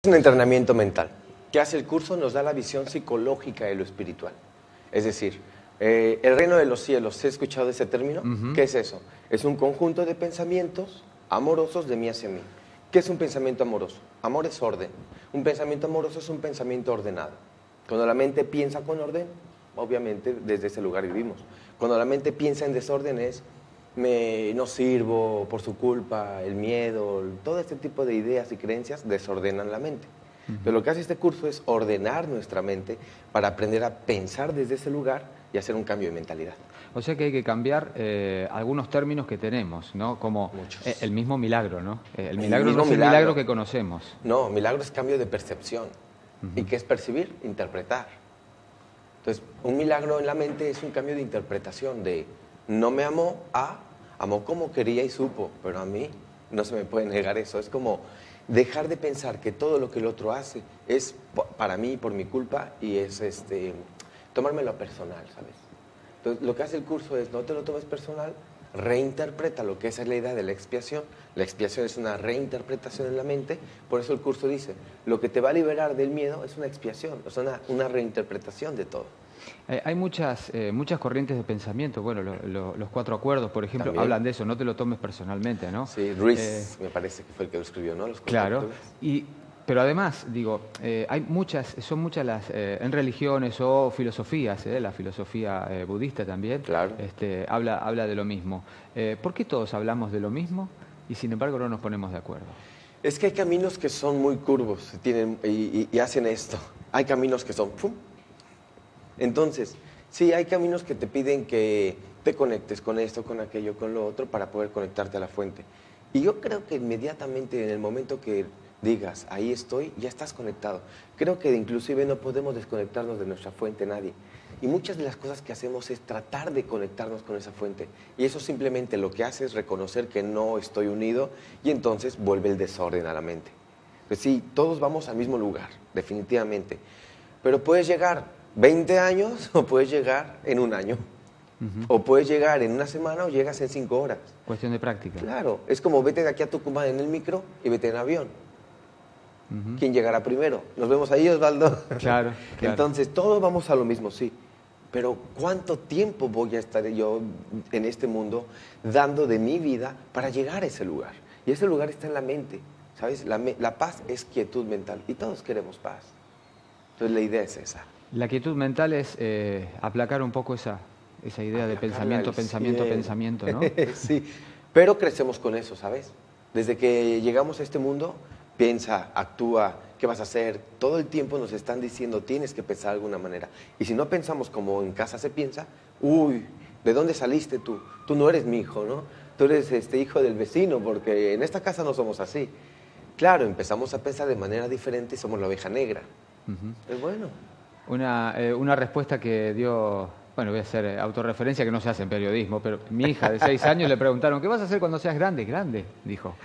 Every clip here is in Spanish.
Es un entrenamiento mental. ¿Qué hace el curso? Nos da la visión psicológica de lo espiritual. Es decir, el reino de los cielos, ¿he escuchado ese término? ¿Qué es eso? Es un conjunto de pensamientos amorosos de mí hacia mí. ¿Qué es un pensamiento amoroso? Amor es orden. Un pensamiento amoroso es un pensamiento ordenado. Cuando la mente piensa con orden, obviamente desde ese lugar vivimos. Cuando la mente piensa en desorden es no sirvo por su culpa, el miedo, todo este tipo de ideas y creencias desordenan la mente. Pero lo que hace este curso es ordenar nuestra mente para aprender a pensar desde ese lugar y hacer un cambio de mentalidad. O sea que hay que cambiar algunos términos que tenemos, ¿no? Como el mismo milagro, ¿no? El milagro no es el milagro que conocemos. No, milagro es cambio de percepción. ¿Y qué es percibir? Interpretar. Entonces, un milagro en la mente es un cambio de interpretación de no me amó amó como quería y supo, pero a mí no se me puede negar eso. Es como dejar de pensar que todo lo que el otro hace es para mí, por mi culpa, y es tomármelo personal, ¿sabes? Entonces, lo que hace el curso es, no te lo tomes personal, reinterpreta lo que es la idea de la expiación. La expiación es una reinterpretación en la mente, por eso el curso dice, lo que te va a liberar del miedo es una expiación, o sea, una reinterpretación de todo. Hay muchas corrientes de pensamiento. Bueno, los cuatro acuerdos, por ejemplo, también hablan de eso, no te lo tomes personalmente, ¿no? Sí, Ruiz me parece que fue el que lo escribió, ¿no? Claro, pero además, digo, son muchas las, en religiones o filosofías, la filosofía budista también, claro. habla de lo mismo. ¿Por qué todos hablamos de lo mismo y sin embargo no nos ponemos de acuerdo? Es que hay caminos que son muy curvos y hacen esto. Hay caminos que son ¡pum! Entonces, sí, hay caminos que te piden que te conectes con esto, con aquello, con lo otro, para poder conectarte a la fuente. Y yo creo que inmediatamente en el momento que digas, ahí estoy, ya estás conectado. Creo que inclusive no podemos desconectarnos de nuestra fuente nadie. Y muchas de las cosas que hacemos es tratar de conectarnos con esa fuente. Y eso simplemente lo que hace es reconocer que no estoy unido y entonces vuelve el desorden a la mente. Pues sí, todos vamos al mismo lugar, definitivamente. Pero puedes llegar 20 años o puedes llegar en un año. O puedes llegar en una semana o llegas en 5 horas. Cuestión de práctica. Claro, es como vete de aquí a Tucumán en el micro y vete en avión. ¿Quién llegará primero? Nos vemos ahí, Osvaldo. Claro. Entonces, todos vamos a lo mismo, sí. Pero ¿cuánto tiempo voy a estar yo en este mundo dando de mi vida para llegar a ese lugar? Y ese lugar está en la mente, ¿sabes? La paz es quietud mental y todos queremos paz. Entonces, la idea es esa. La quietud mental es aplacar un poco esa idea de pensamiento, ¿no? Sí, pero crecemos con eso, ¿sabes? Desde que llegamos a este mundo, piensa, actúa, ¿qué vas a hacer? Todo el tiempo nos están diciendo, tienes que pensar de alguna manera. Y si no pensamos como en casa se piensa, uy, ¿de dónde saliste tú? Tú no eres mi hijo, ¿no? Tú eres hijo del vecino, porque en esta casa no somos así. Claro, empezamos a pensar de manera diferente y somos la oveja negra. Es bueno. Una respuesta que dio, bueno, voy a hacer autorreferencia que no se hace en periodismo, pero mi hija de 6 años le preguntaron, ¿qué vas a hacer cuando seas grande? Grande, dijo.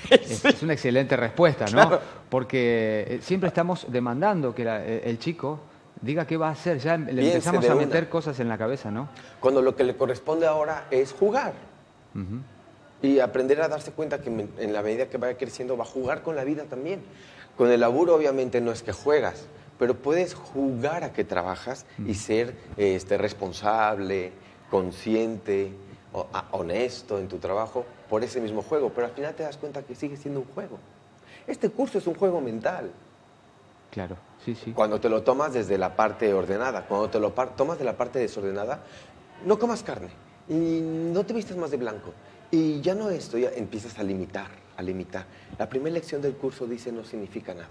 Es una excelente respuesta, ¿no? Claro. Porque siempre estamos demandando que el chico diga qué va a hacer, ya le empezamos a meter cosas en la cabeza, ¿no? Cuando lo que le corresponde ahora es jugar. Y aprender a darse cuenta que en la medida que vaya creciendo va a jugar con la vida también. Con el laburo obviamente no es que juegas, pero puedes jugar a que trabajas y ser responsable, consciente, honesto en tu trabajo por ese mismo juego. Pero al final te das cuenta que sigue siendo un juego. Este curso es un juego mental. Claro, sí. Cuando te lo tomas desde la parte ordenada, cuando te lo tomas de la parte desordenada, no comas carne y no te vistas más de blanco. Y ya no esto, ya empiezas a limitar. La primera lección del curso dice no significa nada.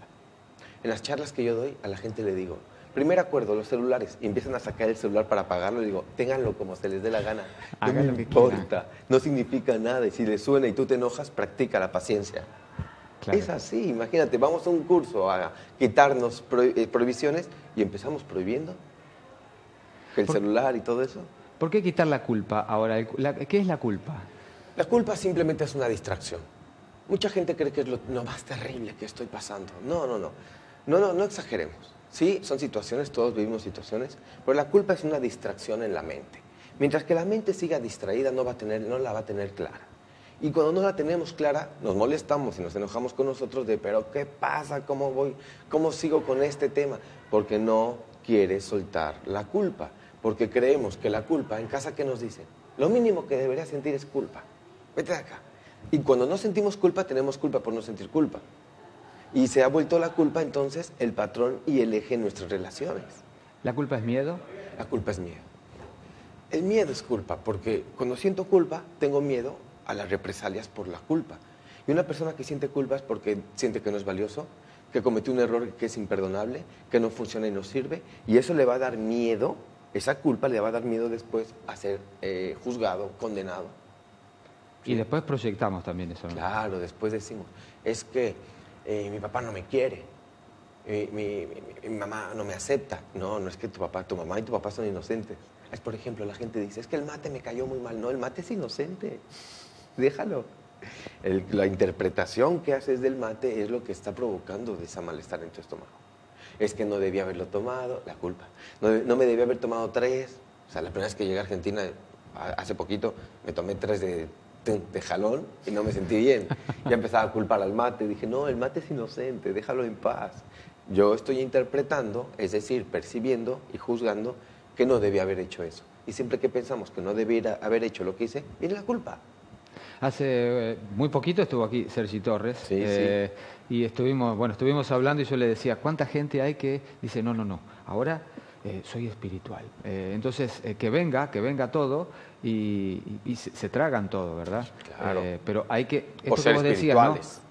En las charlas que yo doy, a la gente le digo, primer acuerdo, los celulares, y empiezan a sacar el celular para apagarlo, le digo, ténganlo como se les dé la gana, no me importa, no significa nada, y si le suena y tú te enojas, practica la paciencia. Claro. Es así, imagínate, vamos a un curso a quitarnos prohibiciones y empezamos prohibiendo el celular y todo eso. ¿Por qué quitar la culpa ahora? ¿Qué es la culpa? La culpa simplemente es una distracción. Mucha gente cree que es lo más terrible que estoy pasando. No exageremos. Sí, son situaciones, todos vivimos situaciones, pero la culpa es una distracción en la mente. Mientras que la mente siga distraída, no la va a tener clara. Y cuando no la tenemos clara, nos molestamos y nos enojamos con nosotros de, pero ¿qué pasa? ¿Cómo voy? ¿Cómo sigo con este tema? Porque no quieres soltar la culpa. Porque creemos que la culpa, en casa, ¿qué nos dicen? Lo mínimo que deberías sentir es culpa. Vete de acá. Y cuando no sentimos culpa, tenemos culpa por no sentir culpa. Y se ha vuelto la culpa, entonces, el patrón y el eje en nuestras relaciones. ¿La culpa es miedo? La culpa es miedo. El miedo es culpa, porque cuando siento culpa, tengo miedo a las represalias por la culpa. Y una persona que siente culpa es porque siente que no es valioso, que cometió un error que es imperdonable, que no funciona y no sirve, y eso le va a dar miedo, esa culpa le va a dar miedo después a ser juzgado, condenado. Y después proyectamos también eso, ¿no? Claro, después decimos, es que mi papá no me quiere, mi mamá no me acepta. No, no es que tu mamá y tu papá son inocentes. Es, por ejemplo, la gente dice, es que el mate me cayó muy mal. No, el mate es inocente, déjalo. La interpretación que haces del mate es lo que está provocando de ese malestar en tu estómago. Es que no debía haberlo tomado, la culpa. No me debía haber tomado 3. O sea, la primera vez que llegué a Argentina, hace poquito, me tomé 3 de jalón y no me sentí bien. Ya empezaba a culpar al mate. Dije, no, el mate es inocente, déjalo en paz. Yo estoy interpretando, es decir, percibiendo y juzgando que no debía haber hecho eso. Y siempre que pensamos que no debía haber hecho lo que hice, viene la culpa. Hace muy poquito estuvo aquí Sergi Torres, sí. Y estuvimos hablando y yo le decía, ¿cuánta gente hay que dice, no, ahora soy espiritual? Entonces, que venga todo y se tragan todo, ¿verdad? Claro. Pero hay que, Por esto ser que vos decías, espirituales.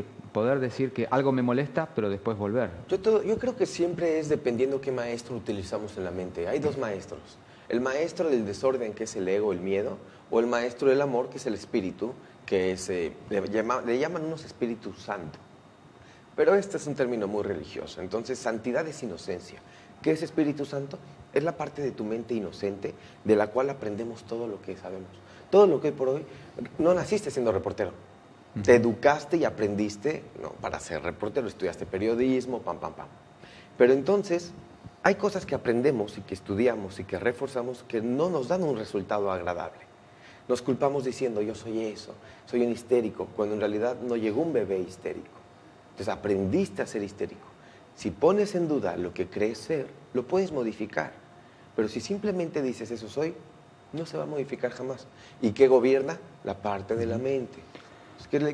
¿no? Poder decir que algo me molesta, pero después volver. Yo creo que siempre es dependiendo qué maestro utilizamos en la mente. Hay 2 maestros. El maestro del desorden, que es el ego, el miedo, o el maestro del amor, que es el espíritu, que es, le llaman unos Espíritu Santo. Pero este es un término muy religioso. Entonces, santidad es inocencia. ¿Qué es Espíritu Santo? Es la parte de tu mente inocente de la cual aprendemos todo lo que sabemos. Todo lo que hoy por hoy, no naciste siendo reportero. Te educaste y aprendiste, no, para ser reportero, estudiaste periodismo, pam. Pero entonces, hay cosas que aprendemos y que estudiamos y que reforzamos que no nos dan un resultado agradable. Nos culpamos diciendo, yo soy eso, soy un histérico, cuando en realidad no llegó un bebé histérico. Entonces aprendiste a ser histérico. Si pones en duda lo que crees ser, lo puedes modificar. Pero si simplemente dices, eso soy, no se va a modificar jamás. ¿Y qué gobierna? La parte de la mente.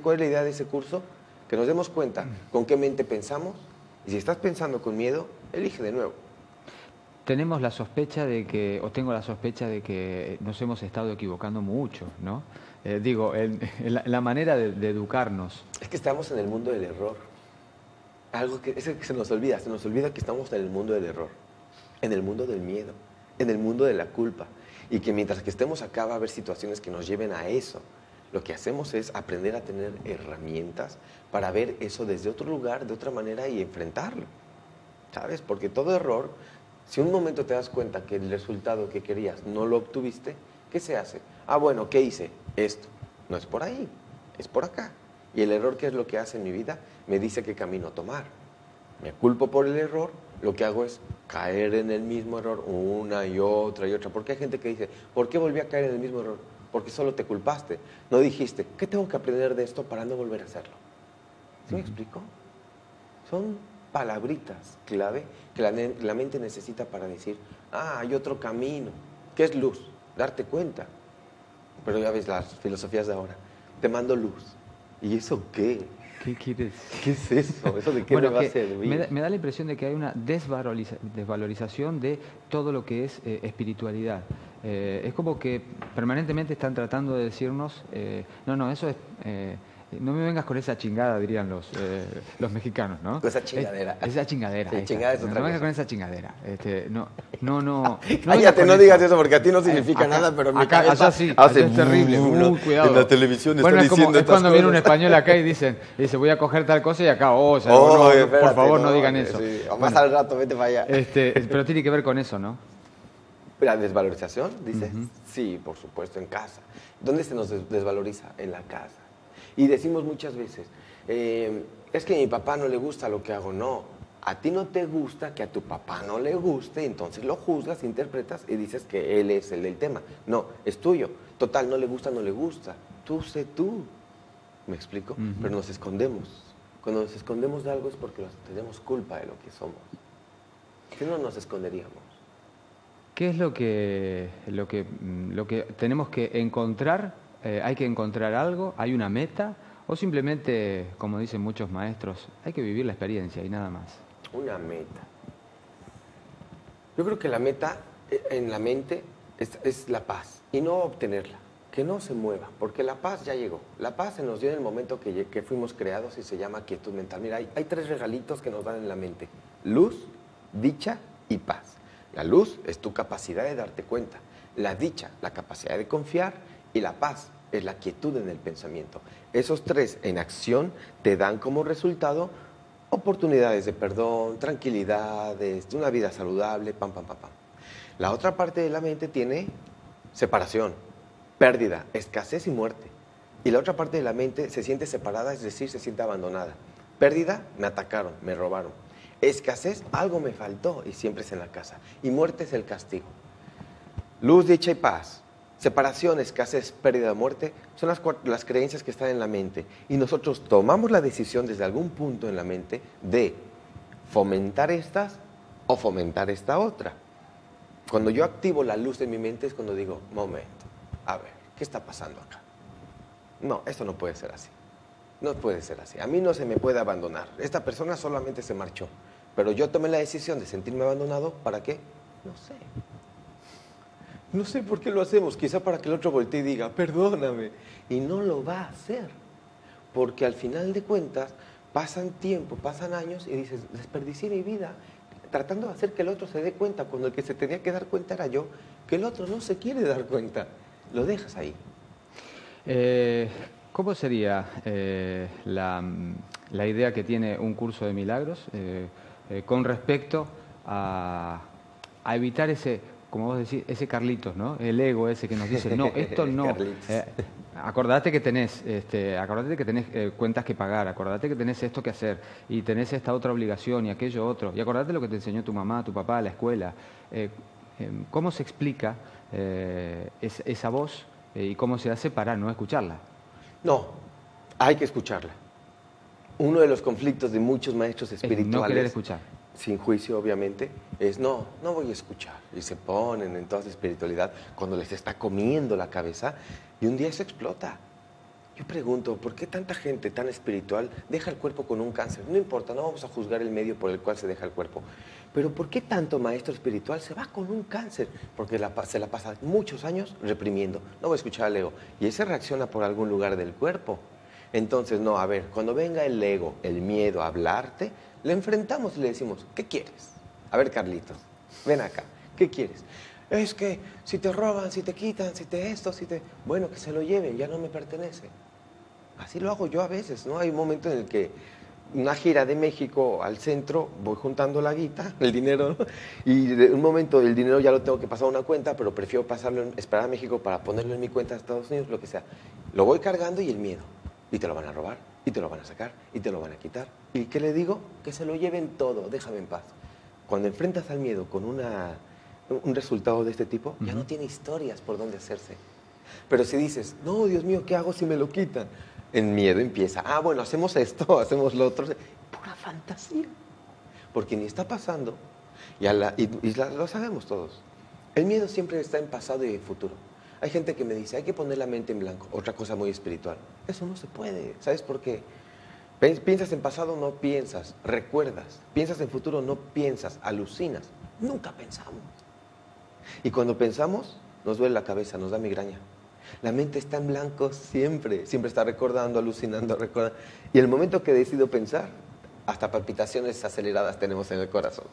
¿Cuál es la idea de ese curso? Que nos demos cuenta con qué mente pensamos, y si estás pensando con miedo, elige de nuevo. Tengo la sospecha de que nos hemos estado equivocando mucho, ¿no? En la manera de educarnos. Es que estamos en el mundo del error. Algo que se nos olvida que estamos en el mundo del error, en el mundo del miedo, en el mundo de la culpa. Y que mientras que estemos acá va a haber situaciones que nos lleven a eso. Lo que hacemos es aprender a tener herramientas para ver eso desde otro lugar, de otra manera y enfrentarlo. ¿Sabes? Porque todo error, si un momento te das cuenta que el resultado que querías no lo obtuviste, ¿qué se hace? Bueno, ¿qué hice? Esto. No es por ahí, es por acá. Y el error, ¿qué es lo que hace en mi vida? Me dice qué camino tomar. Me culpo por el error, lo que hago es caer en el mismo error una y otra y otra. Porque hay gente que dice, ¿por qué volví a caer en el mismo error? Porque solo te culpaste. No dijiste, ¿qué tengo que aprender de esto para no volver a hacerlo? ¿Sí me explico? Son palabritas clave que la mente necesita para decir, hay otro camino. ¿Qué es luz? Darte cuenta. Pero ya ves las filosofías de ahora. Te mando luz. ¿Y eso qué? ¿Qué quieres? ¿Qué es eso? ¿Eso de qué me va a servir? Me da la impresión de que hay una desvalorización de todo lo que es espiritualidad. Es como que permanentemente están tratando de decirnos, no, eso es... no me vengas con esa chingada, dirían los mexicanos, ¿no? Con esa chingadera. Esa chingadera. Sí, chingada es otra no me vengas cosa. con esa chingadera. No. Cállate, no digas eso porque a ti no significa nada, pero en mi acá, cabeza allá sí, hace allá es terrible. cuidado. En la televisión bueno, están es diciendo es cuando estas viene un cosas. español acá y dice, voy a coger tal cosa y acá, Espérate, por favor, no digan eso. Sí. Más al rato, vete para allá. Pero tiene que ver con eso, ¿no? ¿La desvalorización? Dices, sí, por supuesto, en casa. ¿Dónde se nos desvaloriza? En la casa. Y decimos muchas veces, es que a mi papá no le gusta lo que hago. No, a ti no te gusta que a tu papá no le guste, entonces lo juzgas, interpretas y dices que él es el del tema. No, es tuyo. Total, no le gusta, no le gusta. tú sé tú. ¿Me explico? Pero nos escondemos. Cuando nos escondemos de algo es porque tenemos culpa de lo que somos. Si no, nos esconderíamos. ¿Qué es lo que tenemos que encontrar? ¿Hay que encontrar algo? ¿Hay una meta? ¿O simplemente, como dicen muchos maestros, hay que vivir la experiencia y nada más? Una meta. Yo creo que la meta en la mente es la paz y no obtenerla. Que no se mueva, porque la paz ya llegó. La paz se nos dio en el momento que fuimos creados y se llama quietud mental. Mira, hay 3 regalitos que nos dan en la mente. Luz, dicha y paz. La luz es tu capacidad de darte cuenta. La dicha, la capacidad de confiar. Y la paz es la quietud en el pensamiento. Esos 3 en acción te dan como resultado oportunidades de perdón, tranquilidades, de una vida saludable, pam, pam, pam, pam. La otra parte de la mente tiene separación, pérdida, escasez y muerte. Y la otra parte de la mente se siente separada, es decir, se siente abandonada. Pérdida, me atacaron, me robaron. Escasez, algo me faltó y siempre es en la casa. Y muerte es el castigo. Luz, dicha y paz. Separación, escasez, pérdida, muerte son las creencias que están en la mente. Y nosotros tomamos la decisión desde algún punto en la mente de fomentar estas o fomentar esta otra. Cuando yo activo la luz de mi mente es cuando digo, momento, a ver, ¿qué está pasando acá? No, esto no puede ser así. No puede ser así. A mí no se me puede abandonar. Esta persona solamente se marchó. Pero yo tomé la decisión de sentirme abandonado. ¿Para qué? No sé. No sé por qué lo hacemos. Quizá para que el otro voltee y diga, perdóname. Y no lo va a hacer. Porque al final de cuentas, pasan tiempo, pasan años y dices, desperdicié mi vida tratando de hacer que el otro se dé cuenta, cuando el que se tenía que dar cuenta era yo, que el otro no se quiere dar cuenta. Lo dejas ahí. ¿Cómo sería la idea que tiene un curso de milagros con respecto a evitar ese, como vos decís, ese Carlitos, ¿no? El ego ese que nos dice, no, esto no. Acordate que tenés, cuentas que pagar, acordate que tenés esto que hacer y tenés esta otra obligación y aquello otro. Y acordate lo que te enseñó tu mamá, tu papá, la escuela. ¿Cómo se explica esa voz y cómo se hace para no escucharla? No, hay que escucharla. Uno de los conflictos de muchos maestros espirituales, no querer escuchar, sin juicio obviamente, es no voy a escuchar. Y se ponen en toda su espiritualidad cuando les está comiendo la cabeza y un día eso explota. Yo pregunto, ¿por qué tanta gente tan espiritual deja el cuerpo con un cáncer? No importa, no vamos a juzgar el medio por el cual se deja el cuerpo. Pero ¿por qué tanto maestro espiritual se va con un cáncer? Porque se la pasa muchos años reprimiendo. No voy a escuchar al ego. Y ese reacciona por algún lugar del cuerpo. Entonces, no, a ver, cuando venga el ego, el miedo a hablarte, le enfrentamos y le decimos, ¿qué quieres? A ver, Carlitos, ven acá, ¿qué quieres? Es que si te roban, si te quitan, si te esto, si te... Bueno, que se lo lleven, ya no me pertenece. Así lo hago yo a veces, ¿no? Hay un momento en el que una gira de México al centro, voy juntando la guita, el dinero, ¿no? Y de un momento el dinero ya lo tengo que pasar a una cuenta, pero prefiero esperar a México para ponerlo en mi cuenta de Estados Unidos, lo que sea. Lo voy cargando y el miedo. Y te lo van a robar, y te lo van a sacar, y te lo van a quitar. ¿Y qué le digo? Que se lo lleven todo, déjame en paz. Cuando enfrentas al miedo con un resultado de este tipo, ya no tiene historias por dónde hacerse. Pero si dices, no, Dios mío, ¿qué hago si me lo quitan? El miedo empieza, bueno, hacemos esto, hacemos lo otro. Pura fantasía. Porque ni está pasando, lo sabemos todos. El miedo siempre está en pasado y en futuro. Hay gente que me dice, hay que poner la mente en blanco, otra cosa muy espiritual. Eso no se puede, ¿sabes por qué? Piensas en pasado, no piensas, recuerdas. Piensas en futuro, no piensas, alucinas. Nunca pensamos. Y cuando pensamos, nos duele la cabeza, nos da migraña. La mente está en blanco siempre, siempre está recordando, alucinando, recordando. Y el momento que decido pensar, hasta palpitaciones aceleradas tenemos en el corazón.